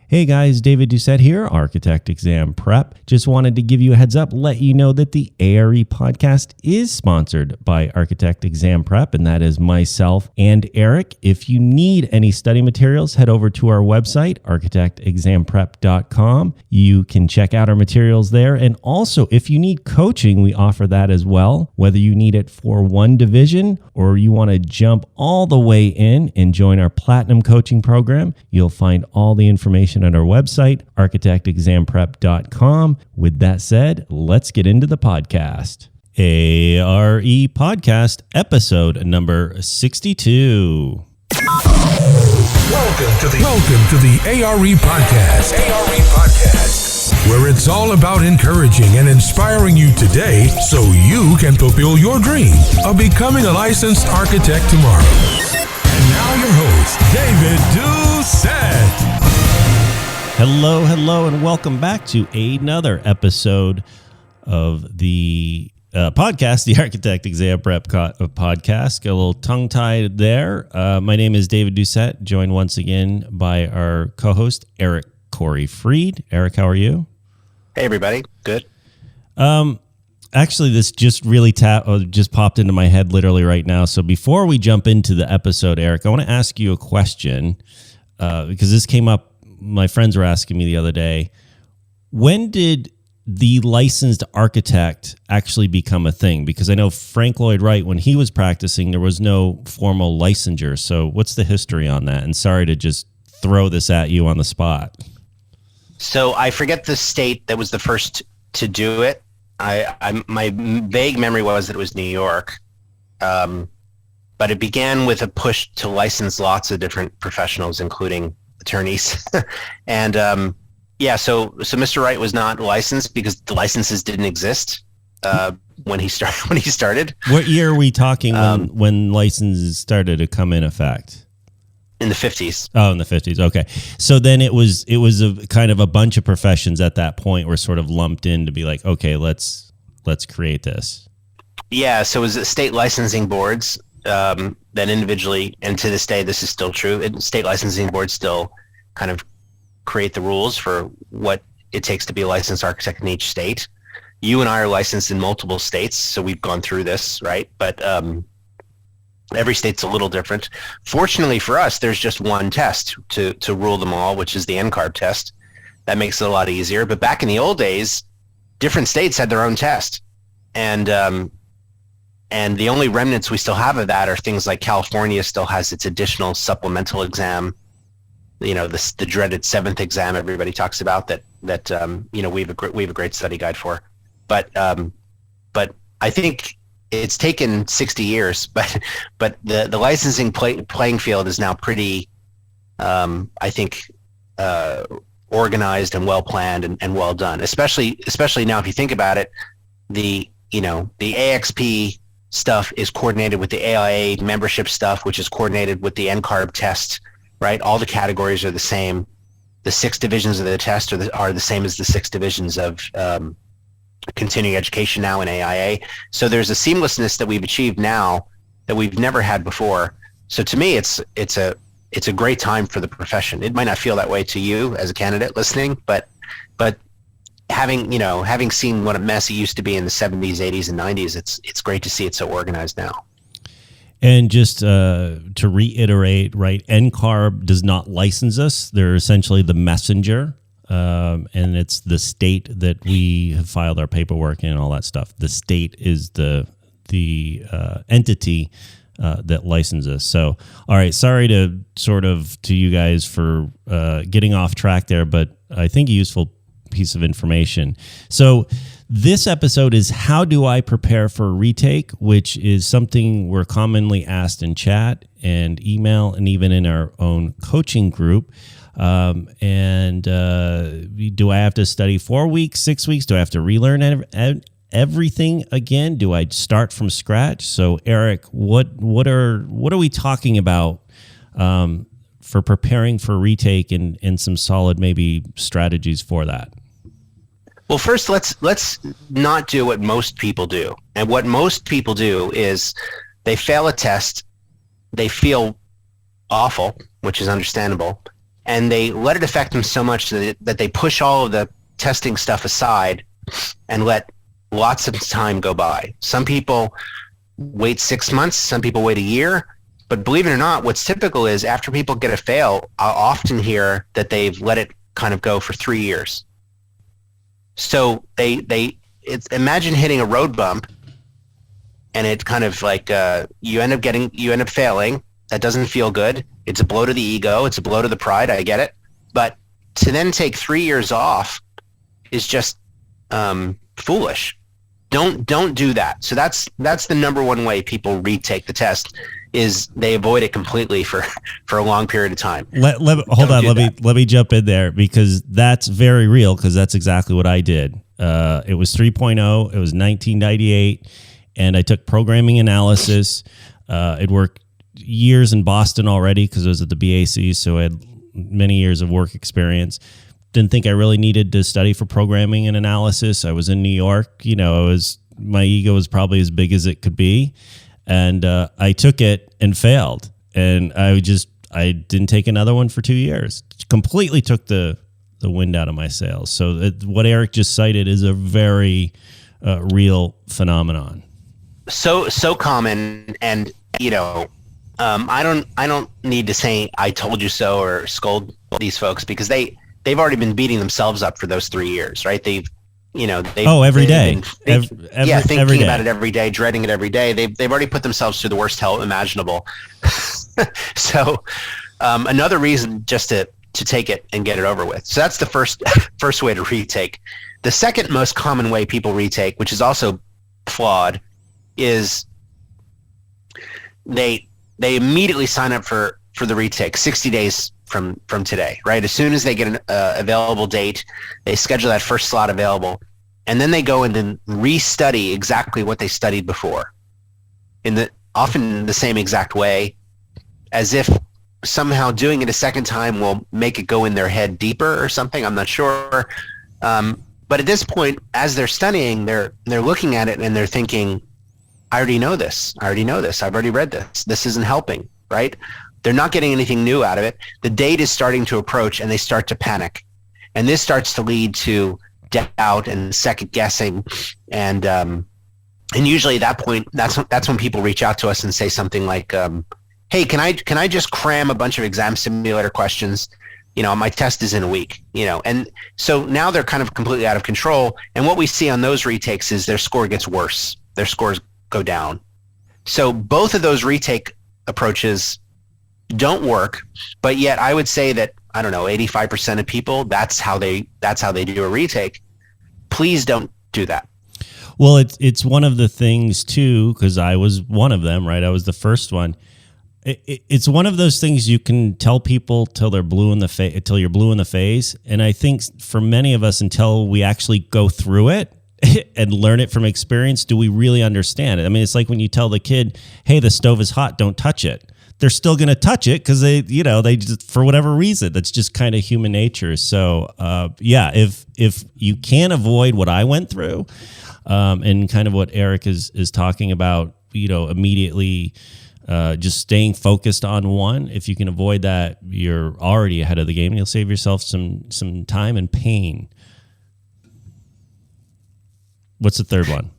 Hey guys, David Doucette here, Architect Exam Prep. Just wanted to give you a heads up, let you know that the ARE podcast is sponsored by Architect Exam Prep, and that is myself and Eric. If you need any study materials, head over to our website, architectexamprep.com. You can check out our materials there. And also, if you need coaching, we offer that as well, whether you need it for one division or you want to jump all the way in and join our Platinum coaching program. You'll find all the information on our website, architectexamprep.com. With that said, let's get into the podcast. ARE Podcast, episode number 62. Welcome to the ARE Podcast. Where it's all about encouraging and inspiring you today so you can fulfill your dream of becoming a licensed architect tomorrow. And now your host, David Doucette. Hello, and welcome back to another episode of the podcast, the Architect Exam Prep podcast. Got a little tongue-tied there. My name is David Doucette, joined once again by our co-host, Eric Corey Freed. Eric, how are you? Hey, everybody. Good. Actually, this just really just popped into my head literally right now. So before we jump into the episode, Eric, I want to ask you a question because this came up. My friends were asking me the other day, when did the licensed architect actually become a thing? Because I know Frank Lloyd Wright, when he was practicing, there was no formal licensure. So what's the history on that? And sorry to just throw this at you on the spot. So I forget the state that was the first to do it. My vague memory was that it was New York. But it began with a push to license lots of different professionals, including attorneys. And so Mr. Wright was not licensed because the licenses didn't exist when he started. What year are we talking when licenses started to come in effect? In the 50s. Oh, in the 50s. Okay. So then it was a kind of a bunch of professions at that point were sort of lumped in to be like, okay, let's create this. Yeah. So it was state licensing boards that individually, and to this day, this is still true. State licensing boards still kind of create the rules for what it takes to be a licensed architect in each state. You and I are licensed in multiple states, so we've gone through this, right? But every state's a little different. Fortunately for us, there's just one test to rule them all, which is the NCARB test. That makes it a lot easier. But back in the old days, different states had their own test. And the only remnants we still have of that are things like California still has its additional supplemental exam, the dreaded 7th exam everybody talks about that we have a great study guide for. But I think it's taken 60 years, but the licensing playing field is now pretty, I think, organized and well planned and well done. Especially now, if you think about it, the AXP stuff is coordinated with the AIA membership stuff, which is coordinated with the NCARB test, right? All the categories are the same. The 6 divisions of the test are the same as the 6 divisions of continuing education now in AIA. So there's a seamlessness that we've achieved now that we've never had before. So to me, it's a great time for the profession. It might not feel that way to you as a candidate listening, but having seen what a mess it used to be in the 70s, 80s, and 90s, it's great to see it so organized now. And just to reiterate, right, NCARB does not license us. They're essentially the messenger, and it's the state that we have filed our paperwork in and all that stuff. The state is the entity that licenses us. So, all right, sorry to you guys for getting off track there, but I think a useful piece of information. So this episode is how do I prepare for a retake, which is something we're commonly asked in chat and email and even in our own coaching group. Do I have to study 4 weeks, 6 weeks? Do I have to relearn everything again? Do I start from scratch? So Eric, what are we talking about for preparing for retake and some solid maybe strategies for that? Well, first, let's not do what most people do. And what most people do is they fail a test, they feel awful, which is understandable, and they let it affect them so much that they push all of the testing stuff aside and let lots of time go by. Some people wait 6 months, some people wait a year, but believe it or not, what's typical is after people get a fail, I'll often hear that they've let it kind of go for 3 years. So imagine hitting a road bump, and it kind of like you end up failing. That doesn't feel good. It's a blow to the ego. It's a blow to the pride. I get it. But to then take 3 years off is just foolish. Don't do that. So that's the number one way people retake the test, is they avoid it completely for a long period of time. Hold on. Let me jump in there, because that's very real, because that's exactly what I did. It was 3.0. It was 1998, and I took programming analysis. It worked years in Boston already because I was at the BAC, so I had many years of work experience. Didn't think I really needed to study for programming and analysis. I was in New York. My ego was probably as big as it could be, and I took it and failed. And I didn't take another one for 2 years. Completely took the wind out of my sails. So what Eric just cited is a very real phenomenon. So common, and I don't need to say I told you so or scold these folks, because they've already been beating themselves up for those 3 years, right? Every day. Thinking about it every day, dreading it every day. They've already put themselves through the worst hell imaginable. So another reason just to take it and get it over with. So that's the first way to retake. The second most common way people retake, which is also flawed, is they immediately sign up for the retake 60 days from today, right? As soon as they get an available date, they schedule that first slot available, and then they go and then restudy exactly what they studied before, often the same exact way, as if somehow doing it a second time will make it go in their head deeper or something. I'm not sure. But at this point, as they're studying, they're looking at it and they're thinking, I already know this. I've already read this. This isn't helping, right? They're not getting anything new out of it. The date is starting to approach, and they start to panic. And this starts to lead to doubt and second guessing. And usually at that point, that's when people reach out to us and say something like, hey, can I just cram a bunch of exam simulator questions? My test is in a week, and so now they're kind of completely out of control. And what we see on those retakes is their score gets worse. Their scores go down. So both of those retake approaches don't work, but yet I would say that, 85% of people, that's how they do a retake. Please don't do that. Well, it's one of the things too, because I was one of them, right? I was the first one. It's one of those things you can tell people till you're blue in the face. And I think for many of us, until we actually go through it and learn it from experience, do we really understand it? I mean, it's like when you tell the kid, hey, the stove is hot, don't touch it. They're still going to touch it because they just, for whatever reason, that's just kind of human nature. So if you can't avoid what I went through, and kind of what Eric is talking about, immediately just staying focused on one. If you can avoid that, you're already ahead of the game, and you'll save yourself some time and pain. What's the third one?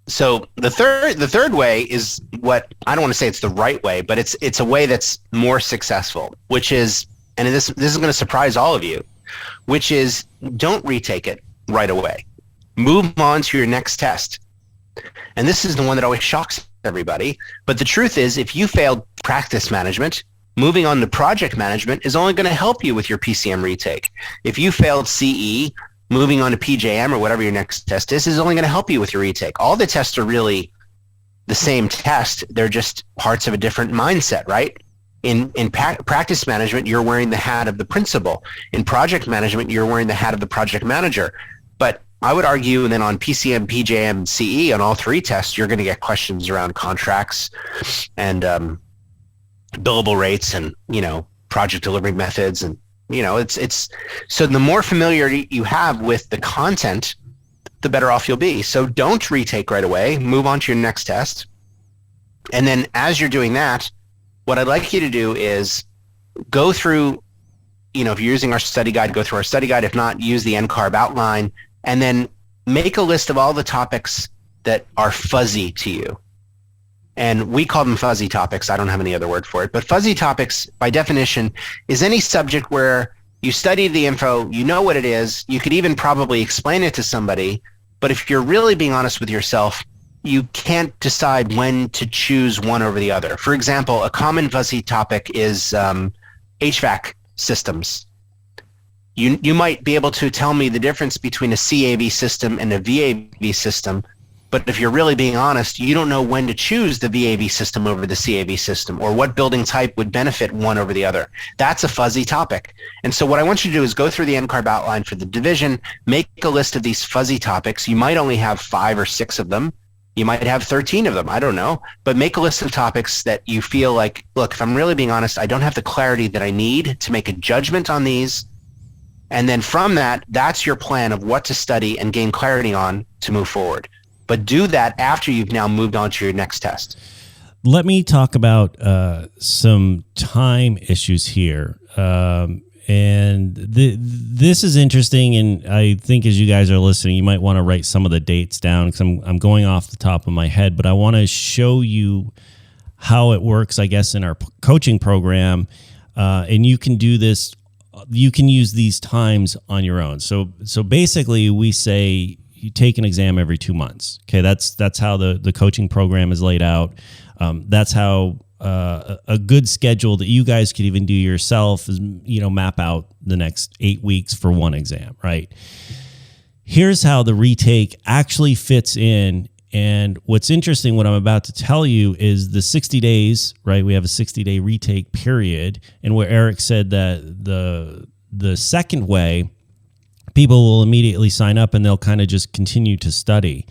So the third way is what, I don't want to say it's the right way, but it's a way that's more successful, which is, and this is going to surprise all of you, which is don't retake it right away. Move on to your next test. And this is the one that always shocks everybody. But the truth is, if you failed practice management, moving on to project management is only going to help you with your PCM retake. If you failed CE, moving on to PJM or whatever your next test is only going to help you with your retake. All the tests are really the same test. They're just parts of a different mindset, right? In practice management, you're wearing the hat of the principal. In project management, you're wearing the hat of the project manager. But I would argue, and then on PCM, PJM, and CE, on all three tests, you're going to get questions around contracts and billable rates and, project delivery methods. And, it's so the more familiarity you have with the content, the better off you'll be. So don't retake right away. Move on to your next test. And then as you're doing that, what I'd like you to do is go through if you're using our study guide, go through our study guide. If not, use the NCARB outline, and then make a list of all the topics that are fuzzy to you. And we call them fuzzy topics. I don't have any other word for it. But fuzzy topics, by definition, is any subject where you study the info, you know what it is, you could even probably explain it to somebody, but if you're really being honest with yourself, you can't decide when to choose one over the other. For example, a common fuzzy topic is HVAC systems. You might be able to tell me the difference between a CAV system and a VAV system, but if you're really being honest, you don't know when to choose the VAV system over the CAV system, or what building type would benefit one over the other. That's a fuzzy topic. And so what I want you to do is go through the NCARB outline for the division, make a list of these fuzzy topics. You might only have 5 or 6 of them. You might have 13 of them. I don't know. But make a list of topics that you feel like, look, if I'm really being honest, I don't have the clarity that I need to make a judgment on these. And then from that, that's your plan of what to study and gain clarity on to move forward. But do that after you've now moved on to your next test. Let me talk about some time issues here. And this is interesting, and I think as you guys are listening, you might want to write some of the dates down, because I'm going off the top of my head, but I want to show you how it works, I guess, in our coaching program. And you can do this, you can use these times on your own. So basically we say, you take an exam every 2 months. Okay, that's how the coaching program is laid out. That's how a good schedule that you guys could even do yourself is, map out the next 8 weeks for one exam, right? Here's how the retake actually fits in. And what's interesting, what I'm about to tell you, is the 60 days, right? We have a 60-day retake period. And where Eric said that the second way, people will immediately sign up and they'll kind of just continue to study.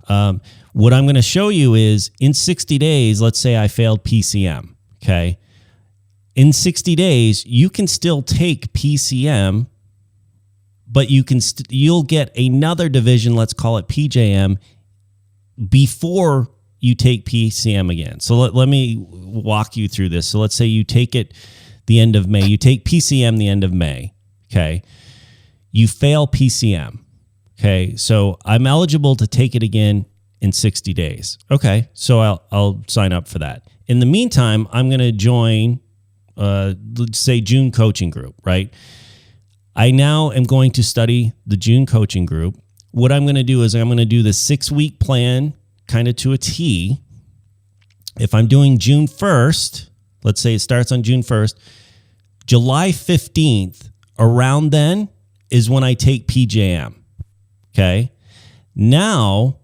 What I'm going to show you is in 60 days, let's say I failed PCM, okay? In 60 days, you can still take PCM, but you'll get another division, let's call it PJM, before you take PCM again. So let me walk you through this. So let's say you take it the end of May. You take PCM the end of May, okay? You fail PCM, okay? So I'm eligible to take it again in 60 days. Okay, so I'll sign up for that. In the meantime, I'm going to join, let's say, June coaching group, right? I now am going to study the June coaching group. What I'm going to do is I'm going to do the 6-week plan kind of to a T. If I'm doing June 1st, let's say it starts on June 1st, July 15th, around then is when I take PJM, okay? Now,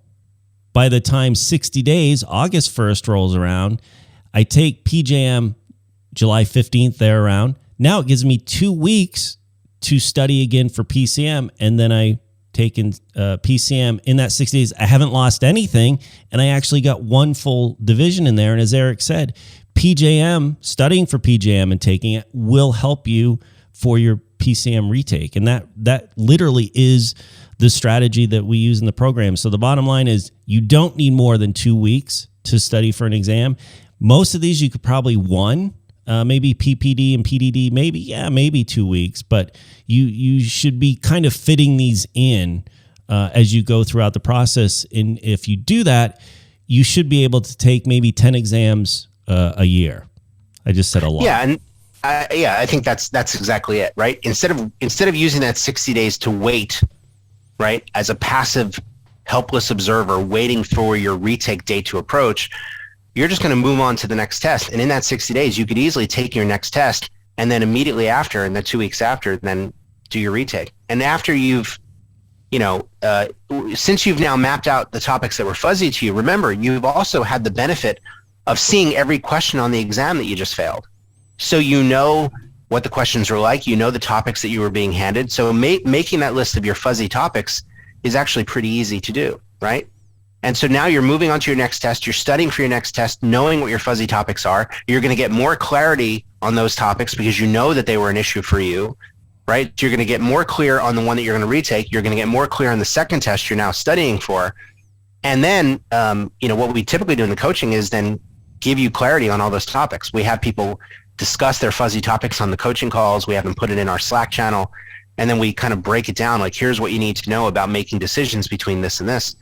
by the time 60 days, August 1st rolls around, I take PJM July 15th there around. Now it gives me 2 weeks to study again for PCM, and then I take in PCM in that 60 days. I haven't lost anything, and I actually got one full division in there. And as Eric said, PJM, studying for PJM and taking it will help you for your PCM retake. And that literally is the strategy that we use in the program. So the bottom line is you don't need more than 2 weeks to study for an exam. Most of these you could probably maybe PPD and PDD, maybe 2 weeks, but you should be kind of fitting these in as you go throughout the process. And if you do that, you should be able to take maybe 10 exams a year. I just said a lot. Yeah, and I think that's exactly it, right? Instead of using that 60 days to wait, right, as a passive, helpless observer waiting for your retake date to approach, you're just going to move on to the next test. And in that 60 days, you could easily take your next test and then immediately after, and then 2 weeks after, then do your retake. And after you've, since you've now mapped out the topics that were fuzzy to you, remember, you've also had the benefit of seeing every question on the exam that you just failed. So you know what the questions were like, you know the topics that you were being handed. So making that list of your fuzzy topics is actually pretty easy to do, right? And so now you're moving on to your next test, you're studying for your next test, knowing what your fuzzy topics are. You're going to get more clarity on those topics because you know that they were an issue for you, right? You're going to get more clear on the one that you're going to retake. You're going to get more clear on the second test you're now studying for. And then, what we typically do in the coaching is then give you clarity on all those topics. We have people discuss their fuzzy topics on the coaching calls. We have them put it in our Slack channel. And then we kind of break it down, like, here's what you need to know about making decisions between this and this.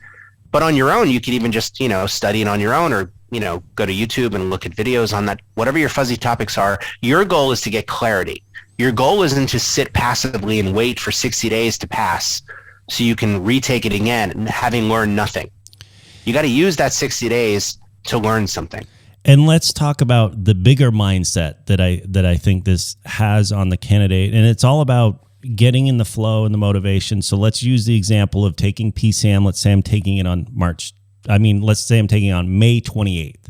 But on your own, you could even just, study it on your own, or, go to YouTube and look at videos on that. Whatever your fuzzy topics are, your goal is to get clarity. Your goal isn't to sit passively and wait for 60 days to pass so you can retake it again and having learned nothing. You got to use that 60 days to learn something. And let's talk about the bigger mindset that I think this has on the candidate. And it's all about getting in the flow and the motivation. So let's use the example of taking PCM. Let's say I'm taking it on let's say I'm taking it on May 28th.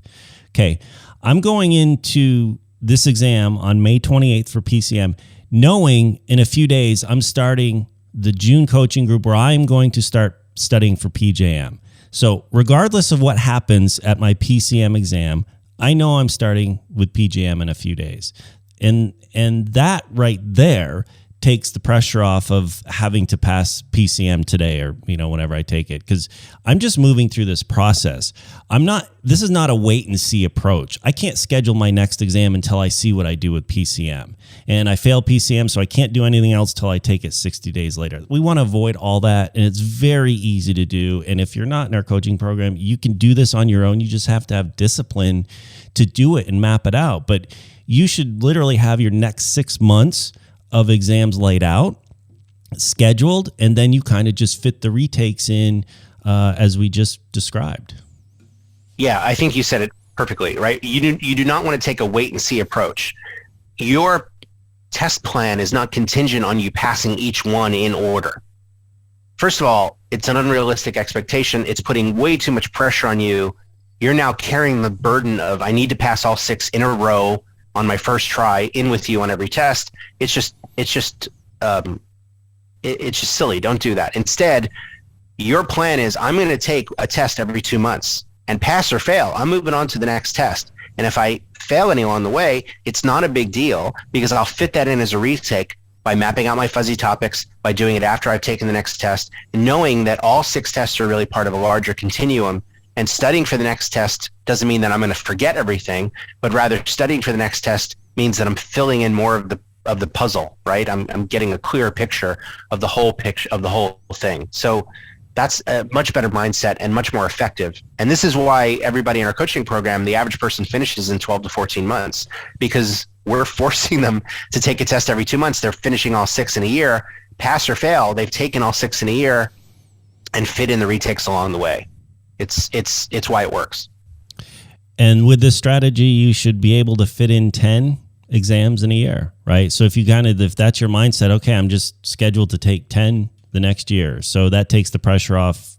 Okay. I'm going into this exam on May 28th for PCM, knowing in a few days I'm starting the June coaching group where I'm going to start studying for PJM. So regardless of what happens at my PCM exam, I know I'm starting with PJM in a few days. And that right there takes the pressure off of having to pass PCM today or, whenever I take it, because I'm just moving through this process. This is not a wait and see approach. I can't schedule my next exam until I see what I do with PCM. And I fail PCM, so I can't do anything else till I take it 60 days later. We want to avoid all that, and it's very easy to do. And if you're not in our coaching program, you can do this on your own. You just have to have discipline to do it and map it out. But you should literally have your next 6 months of exams laid out, scheduled, and then you kind of just fit the retakes in as we just described. Yeah, I think you said it perfectly, right? You do not want to take a wait and see approach. Your test plan is not contingent on you passing each one in order. First of all, it's an unrealistic expectation. It's putting way too much pressure on you. You're now carrying the burden of, I need to pass all 6 in a row on my first try in with you on every test. It's just silly. Don't do that. Instead, your plan is, I'm going to take a test every 2 months and pass or fail. I'm moving on to the next test. And if I fail any along the way, it's not a big deal because I'll fit that in as a retake by mapping out my fuzzy topics, by doing it after I've taken the next test, and knowing that all 6 tests are really part of a larger continuum. And studying for the next test doesn't mean that I'm going to forget everything, but rather studying for the next test means that I'm filling in more of the puzzle, right? I'm getting a clearer picture of the whole thing. So that's a much better mindset and much more effective. And this is why everybody in our coaching program, the average person finishes in 12 to 14 months, because we're forcing them to take a test every 2 months. They're finishing all 6 in a year, pass or fail. They've taken all 6 in a year and fit in the retakes along the way. It's why it works. And with this strategy, you should be able to fit in 10 exams in a year, right? So if that's your mindset, okay, I'm just scheduled to take 10 the next year. So that takes the pressure off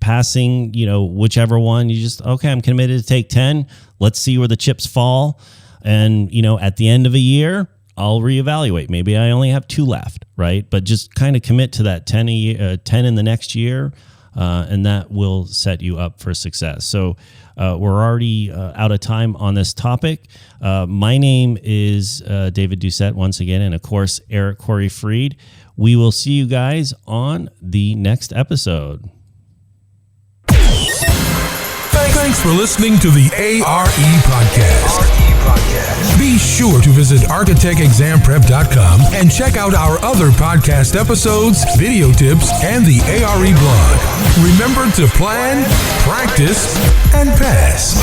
passing, whichever one you just, okay, I'm committed to take 10. Let's see where the chips fall. And, at the end of a year, I'll reevaluate. Maybe I only have 2 left, right? But just kind of commit to that 10 in the next year. And that will set you up for success. So we're already out of time on this topic. My name is David Doucette once again, and of course, Eric Corey Freed. We will see you guys on the next episode. Thanks for listening to the ARE Podcast. Be sure to visit architectexamprep.com and check out our other podcast episodes, video tips, and the ARE blog. Remember to plan, practice, and pass.